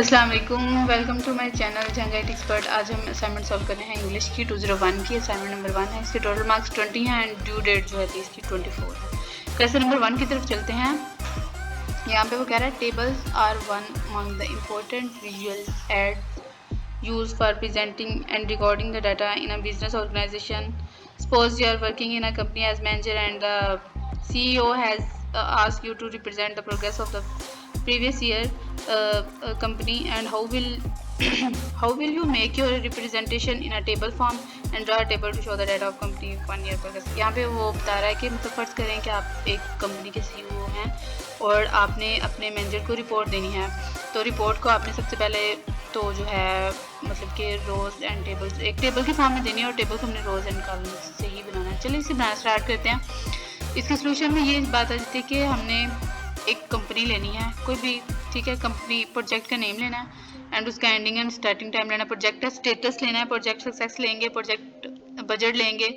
अस्सलाम वालेकुम, welcome to my channel जंगाइट एक्सपर्ट। आज हम असाइनमेंट सॉल्व कर रहे हैं इंग्लिश की 201 की। असाइनमेंट नंबर 1 है, इसके टोटल मार्क्स 20 हैं एंड ड्यू डेट जो है इसकी 24 है। क्वेश्चन नंबर 1 की तरफ चलते हैं। यहाँ पे वो कह रहा है tables are one among the important visual aids use for presenting and recording the data in a business organisation. Suppose you are working in a company as manager and the CEO has asked you to represent the progress of the previous year company, and how will how will you make your representation in a table form and draw a table to show the data of company 1 year progress। यहाँ पे वो बता रहा है कि मतलब फर्ज करें कि आप एक कंपनी के CEO हैं और आपने अपने मैनेजर को रिपोर्ट देनी है। तो रिपोर्ट को आपने सबसे पहले तो जो है मतलब कि रोज एंड टेबल्स एक टेबल के फॉर्म में देनी है और टेबल को हमने रोज एंड कॉलम्स से ही बनाना है। चलिए इसे बनाना स्टार्ट करते हैं। इसके सोल्यूशन में ये बात आ जाती है कि हमने एक कंपनी लेनी है कोई भी, ठीक है। कंपनी प्रोजेक्ट का नेम लेना है एंड उसका एंडिंग एंड स्टार्टिंग टाइम लेना है, प्रोजेक्ट का स्टेटस लेना है, प्रोजेक्ट सक्सेस लेंगे, प्रोजेक्ट बजट लेंगे,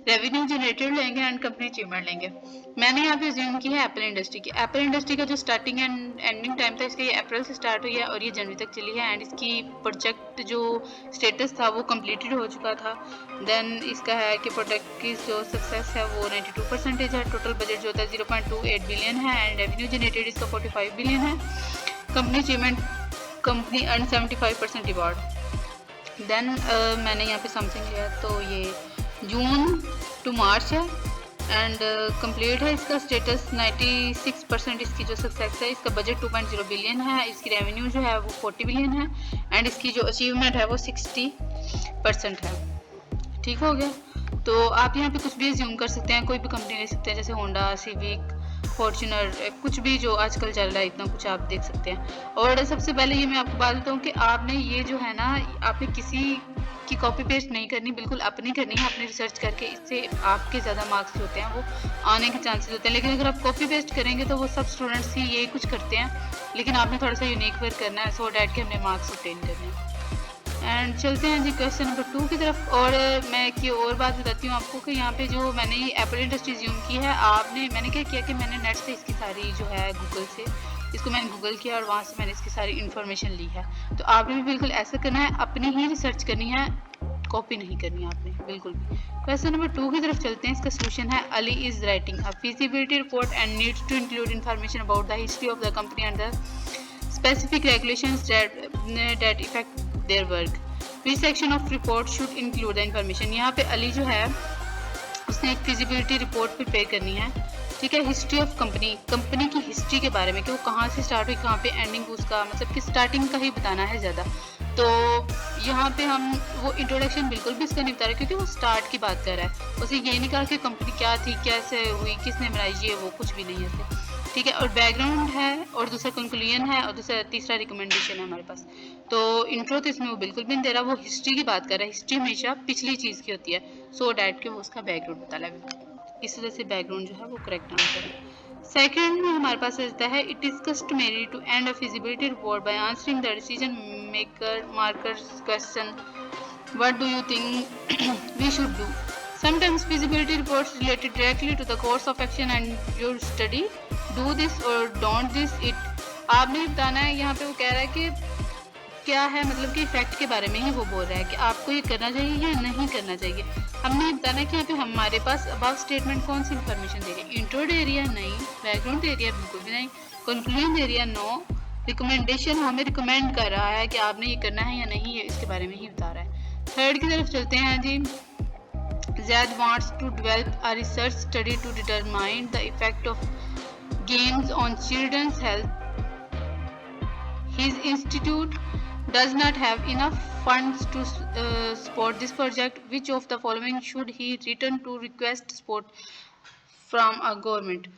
रेवेन्यू जनरेटेड लेंगे एंड कंपनी अचीवमेंट लेंगे। मैंने यहाँ पे अज्यूम की है एप्पल इंडस्ट्री की। एप्पल इंडस्ट्री का जो स्टार्टिंग एंड एंडिंग टाइम था इसका ये अप्रैल से स्टार्ट हुई है और ये जनवरी तक चली है एंड इसकी प्रोजेक्ट जो स्टेटस था वो कंप्लीटेड हो चुका था। देन इसका है कि प्रोडक्ट की जो सक्सेस है वो 92% है। टोटल बजट जो होता है 0.28 बिलियन है एंड रेवेन्यू जनरेटेड इसका 45 बिलियन है। Company achievement, company earn 75% reward. Then मैंने यहाँ पे समथिंग लिया तो ये जून टू मार्च है एंड कंप्लीट है। इसका स्टेटस 96% इसकी जो सक्सेस है। इसका बजट 2.0 बिलियन है, इसकी रेवेन्यू जो है वो 40 बिलियन है एंड इसकी जो अचीवमेंट है वो 60% है। ठीक हो गया। तो आप यहाँ पे कुछ भी अज्यूम कर सकते हैं, कोई भी कंपनी ले सकते हैं जैसे होंडा, सिविक, फॉर्च्यूनर, कुछ भी जो आजकल चल रहा है इतना कुछ आप देख सकते हैं। और सबसे पहले ये मैं आपको बात बताऊँ कि आपने ये जो है ना आपने किसी की कॉपी पेस्ट नहीं करनी, बिल्कुल अपनी करनी है, अपनी रिसर्च करके। इससे आपके ज़्यादा मार्क्स होते हैं वो आने के चांसेस होते हैं। लेकिन अगर आप कॉपी पेस्ट करेंगे तो वो सब स्टूडेंट्स ही यही कुछ करते हैं, लेकिन आपने थोड़ा सा यूनिक वर्क करना है सो डैट के हमने मार्क्स ऑब्टेन करने हैं। एंड चलते हैं जी क्वेश्चन नंबर 2 की तरफ। और मैं एक और बात बताती हूँ आपको कि यहाँ पे जो मैंने एप्पल इंडस्ट्री यूम की है, मैंने क्या किया कि मैंने नेट से इसकी सारी जो है गूगल से इसको मैंने गूगल किया और वहाँ से मैंने इसकी सारी इन्फॉर्मेशन ली है। तो आपने भी बिल्कुल ऐसा करना है, अपनी ही रिसर्च करनी है, कॉपी नहीं करनी है आपने बिल्कुल भी। क्वेश्चन नंबर 2 की तरफ चलते हैं। इसका सोल्यूशन है Ali is writing a feasibility report and needs to include information about the history of the company and the specific regulations that affect their work. Which section of report should include the information? यहाँ पे अली जो है उसने एक feasibility report prepare करनी है, ठीक है। हिस्ट्री ऑफ कंपनी, कंपनी की हिस्ट्री के बारे में कि वो कहाँ से स्टार्ट हुई, कहाँ पे एंडिंग, उसका मतलब कि स्टार्टिंग का ही बताना है ज़्यादा। तो यहाँ पे हम वो इंट्रोडक्शन बिल्कुल भी इसका नहीं बता रहे क्योंकि वो स्टार्ट की बात कर रहा है। उसे ये नहीं कहा कि कंपनी क्या थी, कैसे हुई, किसने बनाई, ये वो कुछ भी नहीं है, ठीक है। और बैकग्राउंड है और दूसरा कंक्लूजन है और तीसरा रिकमेंडेशन है हमारे पास। तो इंट्रो तो इसमें वो बिल्कुल भी नहीं दे रहा, वो हिस्ट्री की बात कर रहा है। हिस्ट्री हमेशा पिछली चीज़ की होती है सो डैट के वो उसका बैकग्राउंड बता रहा है। इस वजह से बैकग्राउंड जो है वो करेक्ट आंसर है। सेकेंड में हमारे पास रहता है it is customary to end a feasibility report by answering the decision maker markers question what do you think we should do. Sometimes feasibility reports related directly to the course of action and your study. Do this or don't this it. आपने बताना है। यहाँ पे वो कह रहा है कि क्या है, मतलब कि इफेक्ट के बारे में ही वो बोल रहा है कि आपको ये करना चाहिए या नहीं करना चाहिए। हमने बताना है कि यहाँ पे हमारे पास अबाउट स्टेटमेंट कौन सी इन्फॉर्मेशन दे रही है। इंट्रोड एरिया नहीं, बैकग्राउंड एरिया बिल्कुल भी नहीं, कंक्लूजन एरिया नो, रिकमेंडेशन हमें रिकमेंड कर रहा है कि आपने ये करना है या नहीं, ये इसके बारे में ही बता रहा है। थर्ड की तरफ चलते हैं जी। Zaid wants to develop a research study to determine the effect of games on children's health. His institute does not have enough funds to support this project. Which of the following should he return to request support from a government?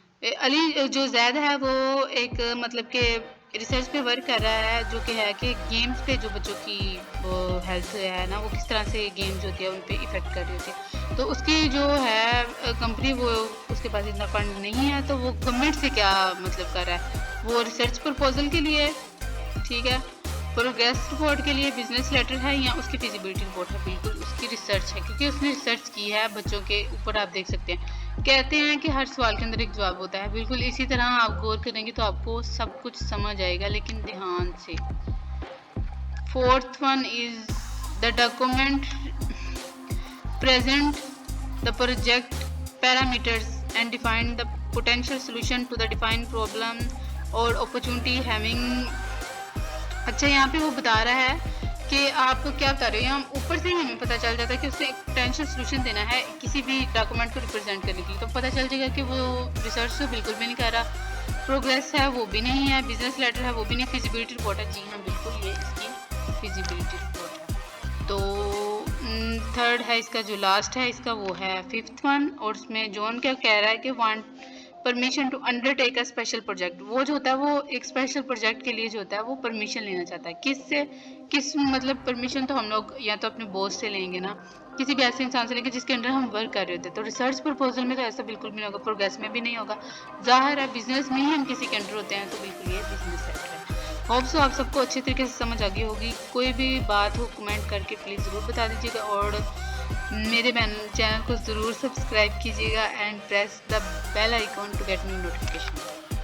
Ali जो जैद है वो एक मतलब के research पे work कर रहा है जो कि है कि गेम्स पे जो बच्चों की वो हेल्थ है ना वो किस तरह से गेम्स होती है उन पे इफेक्ट कर रही होती है। तो उसकी जो है कंपनी वो उसके पास इतना फंड नहीं है तो वो गवर्नमेंट से क्या मतलब कर रहा है, वो रिसर्च प्रपोजल के लिए, ठीक है, प्रोग्रेस रिपोर्ट के लिए, बिजनेस लेटर है या उसकी फिजिबिलिटी रिपोर्ट है। बिल्कुल उसकी रिसर्च है क्योंकि उसने रिसर्च की है बच्चों के ऊपर। आप देख सकते हैं कहते हैं कि हर सवाल के अंदर एक जवाब होता है। बिल्कुल इसी तरह आप गौर करेंगे तो आपको सब कुछ समझ आएगा, लेकिन ध्यान से Fourth one is the document present the project parameters and define the potential solution to the defined problem or opportunity having। अच्छा, यहाँ पे वो बता रहा है कि आप क्या बता रहे हो, यहाँ ऊपर से ही हमें पता चल जाता है कि उसने एक पोटेंशियल सोल्यूशन देना है किसी भी डॉक्यूमेंट को रिप्रेजेंट करने के लिए, तो पता चल जाएगा कि वो रिसर्च तो बिल्कुल भी नहीं कर रहा, प्रोग्रेस है वो भी नहीं है, बिजनेस लेटर है वो भी नहीं, फिजिबिलिटी रिपोर्ट है। जी हाँ बिल्कुल, ये इसकी फिजिबिलिटी रिपोर्ट है। तो थर्ड है इसका जो लास्ट है इसका, वो है फिफ्थ वन, और उसमें जॉन क्या कह रहा है कि want permission to undertake a special project. वो जो होता है वो एक स्पेशल प्रोजेक्ट के लिए जो होता है वो परमिशन लेना चाहता है। किससे? किस मतलब परमिशन तो हम लोग या तो अपने बॉस से लेंगे ना, किसी भी ऐसे इंसान से लेंगे जिसके अंडर हम वर्क कर रहे होते हैं। तो रिसर्च प्रपोजल में तो ऐसा बिल्कुल भी नहीं होगा, प्रोग्रेस में भी नहीं होगा। जाहिर है बिजनेस में ही हम किसी के अंडर होते हैं, तो बिल्कुल ये बिजनेस सेक्टर है। होप सो आप सबको अच्छे तरीके से समझ आ गई होगी। कोई भी बात हो कमेंट करके प्लीज़ ज़रूर बता दीजिएगा, और मेरे चैनल को ज़रूर सब्सक्राइब कीजिएगा and press the bell icon to get new notification.